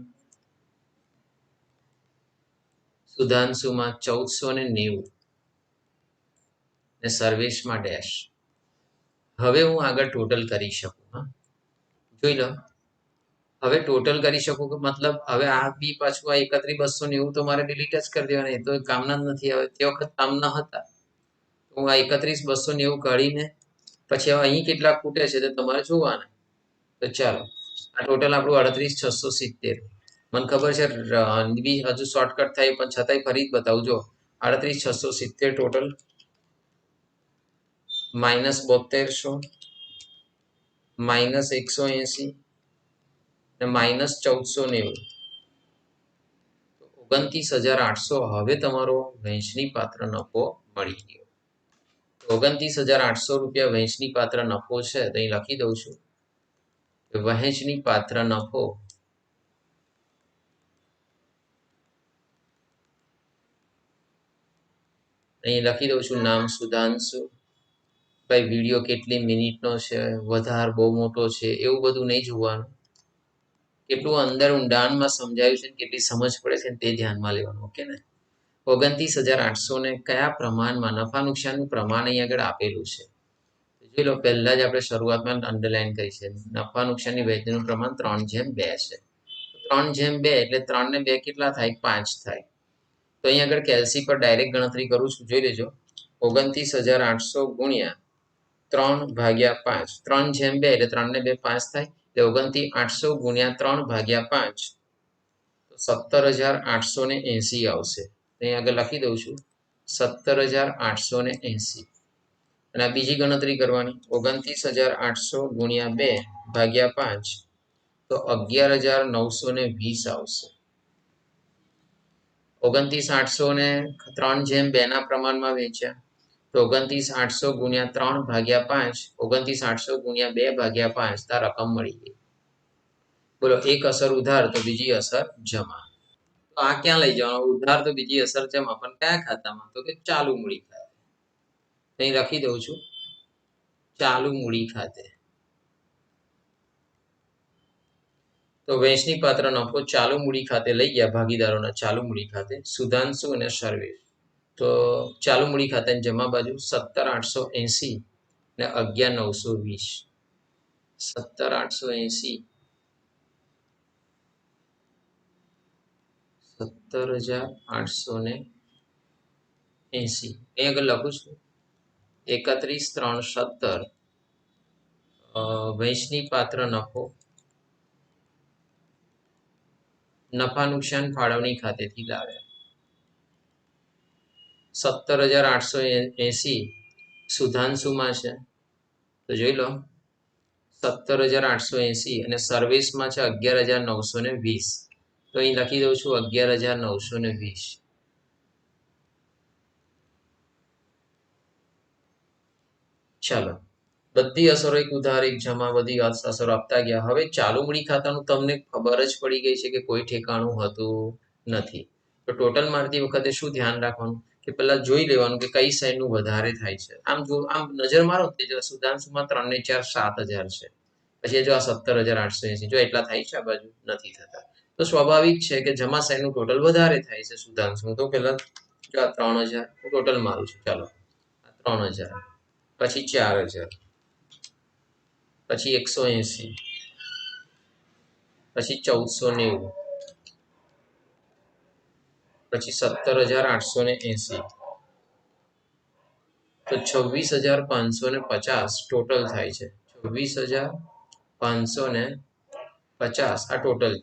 સુધાંશુમાં 1490 ને સર્વિસમાં ડેશ. હવે હું આગળ ટોટલ કરી શકું. હા, જોઈ લો. હવે ટોટલ કરી શકું કે મતલબ હવે આ બી પાછું આ 31,290 તો મારે ડિલીટ જ કરી દેવાના, એ તો કામના જ નથી. હવે તે વખત કામના હતા, હું આ 31,290 કાઢીને પછી હવે અહીં કેટલા ખૂટે છે તે તમારે જોવાના. તો ચાલો, આ ટોટલ આપણું 38,670. મને ખબર છે બી હજુ શોર્ટકટ થાય, પણ છતાંય ફરી જ બતાવું. જો 38,670 ટોટલ -7200 -180 ને -1490, 29,800 હવે તમારો વહેંચણી પાત્ર નફો મળી ગયો. 29,800 રૂપિયા વહેંચણી પાત્ર નફો છે, તો અહીં લખી દઉં છું. વહેંચણી પાત્ર નફો અહીં લખી દઉં છું. નામ સુધાંશુ. ભાઈ, વિડીયો કેટલી મિનિટનો છે, વધારે બહુ મોટો છે, એવું બધું નહીં જોવાનું. કેટલું અંદર ઊંડાણમાં સમજાયું છે, કેટલી સમજ પડે છે તે ધ્યાનમાં લેવાનું. ઓકે ને? 29,800 ને કયા પ્રમાણમાં નફા નુકસાનનું પ્રમાણ અહીં આગળ આપેલું છે. જોઈ લો, પહેલા જ આપણે શરૂઆતમાં અંડરલાઈન કરી છે. નફા નુકસાનની વહેંચણીનું પ્રમાણ 3:2 છે. 3:2 એટલે 3 ને 2 કેટલા થાય? 5 થાય. તો અહીં આગળ કેલ્સી પર ડાયરેક્ટ ગણતરી કરું છું. જોઈ લેજો. 29,800 ગુણ્યા 3/5. 3:2 એટલે 3 ને 2 5 થાય. એટલે 29,800 ગુણ્યા 3/5 તો 17,880 આવશે. અહીં આગળ લખી દઉં છું. 17,880. અને આ બીજી ગણતરી કરવાની. 29,800 ગુણ્યા 2/5 તો 11,920 આવશે. 29,800 ને 3:2 ના પ્રમાણમાં વેચ્યા, તો 29,800 ગુણ્યા 3/5, 29,800 ગુણ્યા 2/5, આ રકમ મળી ગઈ. બોલો, એક અસર ઉધાર તો બીજી અસર જમા. તો આ ક્યાં લઈ જવાનું? ઉધાર તો બીજી અસર જમા, પણ કયા ખાતામાં? તો કે ચાલુ મૂડી ખાતે. અહીં લખી દઉં છું. ચાલુ મૂડી ખાતે. તો વહેંચણી પાત્ર નફો ચાલુ મૂડી ખાતે લઈ ગયા ભાગીદારોના ચાલુ મૂડી ખાતે. સુધાંશુ અને સર્વેશ. તો ચાલુ મૂડી ખાતાની જમા બાજુ 17,880 ને 11,920. 17,880 17,880 અહીં આગળ લખું છું. 31,317 વહેંચણી પાત્ર નફો નફા નુકસાન ફાળવણી ખાતેથી લાવ્યા. 17,880 સુધાંશુમાં છે, તો જોઈ લો. 17,880 અને સર્વિસમાં છે 11,920. તો અહીં લખી દઉં છું 11,920. ચાલો, બધી અસરો એક ઉધાર એક જમા બધી અસરો આપતા ગયા. હવે ચાલુ મૂડી ખાતાનું તમને ખબર જ પડી ગઈ છે કે કોઈ ઠેકાણું હતું નથી. તો ટોટલ મારતી વખતે શું ધ્યાન રાખવાનું કે પહેલા જોઈ લેવાનું કે કઈ સાઈડનું વધારે થાય છે. આમ નજર મારો તે સુધાંશુમાં 3 ને 4 7,000 છે. પછી જો આ 17,880 જો એટલા થાય છે, આ બાજુ નથી થતા. તો સ્વાભાવિક છે કે જમા સાઈડનું ટોટલ વધારે થાય છે સુધાંશનું. તો પહેલા જો આ 3,000 હું ટોટલ મારું છું. ચાલો, 3,000 પછી 4,000 પછી 180 પછી 1,490 પછી 17,880 તો 26,550 ટોટલ થાય છે. 26,550 આ ટોટલ.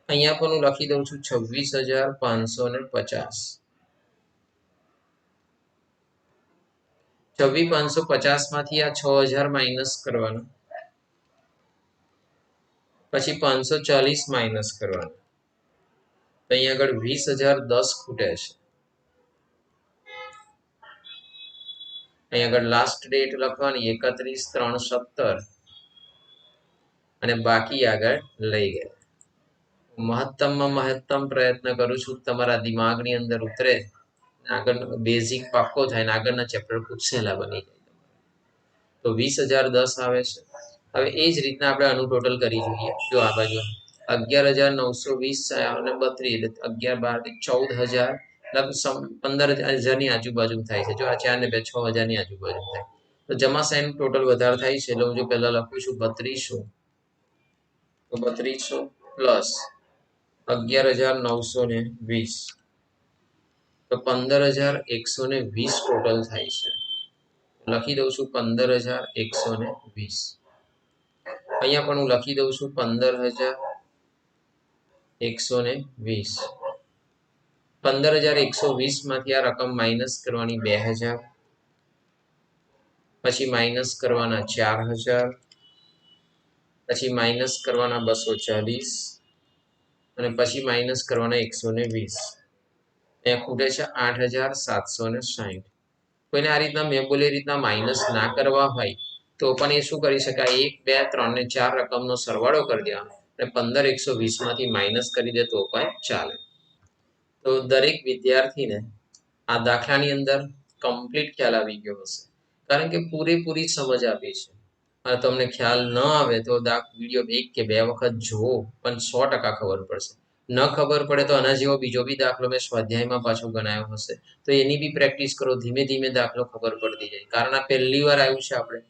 અહીંયા પણ હું લખી દઉં છું 26,550. 26,550 માંથી આ 6,000 માઇનસ કરવાનું, પછી 540 માઇનસ કરવાનું. તો અહીંયા આગળ 20,010 ખૂટે છે. અહીં આગળ લાસ્ટ ડેટ લખવાની 31/3/17 અને બાકી આગળ લઈ ગયા. મહત્તમમાં મહત્તમ પ્રયત્ન કરું છું તમારા દિમાગની અંદર ઉતરે, આગળ બેઝિક પાક્કો થાય ને આગળના ચેપ્ટર ખૂબ સહેલા બની જાય. તો 20,010 આવે છે. હવે એ જ રીતના આપણે આનું ટોટલ કરી જોઈએ. જો આ બાજુ 11,920 અને 32 એટલે 11 12 14,000 15,000ની આજુબાજુ થાય છે. જો આ 4 ને 2 6,000ની આજુબાજુ થાય. તો જમા સાઈન ટોટલ વધારે થાય છે એટલે હું જો પહેલા લખું છું 3200, તો 3200 પ્લસ 11,920 તો 15,120 ટોટલ થાય છે. લખી દઉં છું 15,120. અહીંયા પણ હું લખી દઉં છું 15,120. 15,120 માંથી આ રકમ માઇનસ કરવાની 2,000, પછી માઇનસ કરવાના 4,000, પછી માઇનસ કરવાના 240 અને પછી માઇનસ કરવાના 120. અહીંયા ખૂટે છે 8,760. કોઈને આ રીતના મેં બોલી રીતના માઇનસ ના કરવા હોય તો પણ એ શું કરી શકાય, 1 2 3 ને 4 રકમનો સરવાળો કરી દેવાનો અને 15,120 માંથી માઇનસ કરી દે તો પણ ચાલે. તો દરેક વિદ્યાર્થીને આ દાખલાની અંદર કમ્પ્લીટ ખ્યાલ આવી ગયો હશે, કારણ કે પૂરેપૂરી સમજ આપી છે. અને તમને ખ્યાલ ન આવે તો વિડીયો 1 કે 2 વખત જુઓ, પણ 100% ખબર પડશે. ન ખબર પડે તો આના જેવો બીજો બી દાખલો મેં સ્વાધ્યાયમાં પાછો ગણાયો હશે, તો એની બી પ્રેક્ટિસ કરો. ધીમે ધીમે દાખલો ખબર પડતી જાય, કારણ આ પહેલી વાર આવ્યું છે. આપણે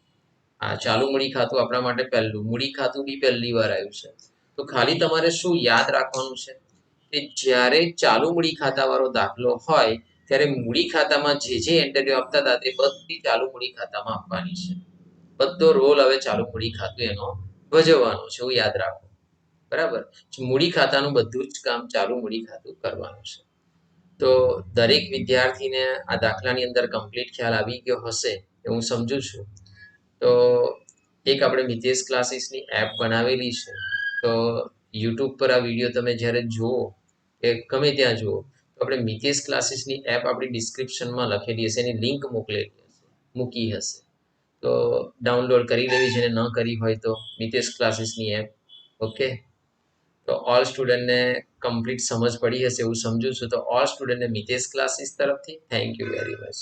આ ચાલુ મૂડી ખાતું આપણા માટે પહેલું, મૂડી ખાતું બી પહેલી વાર આવ્યું છે. તો ખાલી તમારે શું યાદ રાખવાનું છે કે જ્યારે ચાલુ મૂડી ખાતાવાળો દાખલો હોય ત્યારે મૂડી ખાતામાં જે જે એન્ટ્રીઓ આપતા હતા તે બધી ચાલુ મૂડી ખાતામાં આપવાની છે. બધો રોલ હવે ચાલુ મૂડી ખાતું એનો ભજવવાનો છે, એવું યાદ રાખો. બરાબર, મૂડી ખાતાનું બધું જ કામ ચાલુ મૂડી ખાતું કરવાનું છે. તો દરેક વિદ્યાર્થીને આ દાખલાની અંદર કમ્પ્લીટ ખ્યાલ આવી ગયો હશે એ હું સમજુ છું. તો એક આપણે મિતેશ ક્લાસીસની એપ બનાવેલી છે. તો યુટ્યુબ પર આ વિડીયો તમે જ્યારે જુઓ કે ગમે ત્યાં જુઓ તો આપણે મિતેશ ક્લાસીસની એપ આપણી ડિસ્ક્રિપ્શનમાં લખેલી હશે, એની લિંક મૂકી હશે. તો ડાઉનલોડ કરી લેવી, જેને ન કરી હોય તો મિતેશ ક્લાસીસની એપ. ઓકે, તો ઓલ સ્ટુડન્ટને કમ્પ્લીટ સમજ પડી હશે એવું સમજુ છું. તો ઓલ સ્ટુડન્ટને મિતેશ ક્લાસીસ તરફથી થેન્ક યુ વેરી મચ.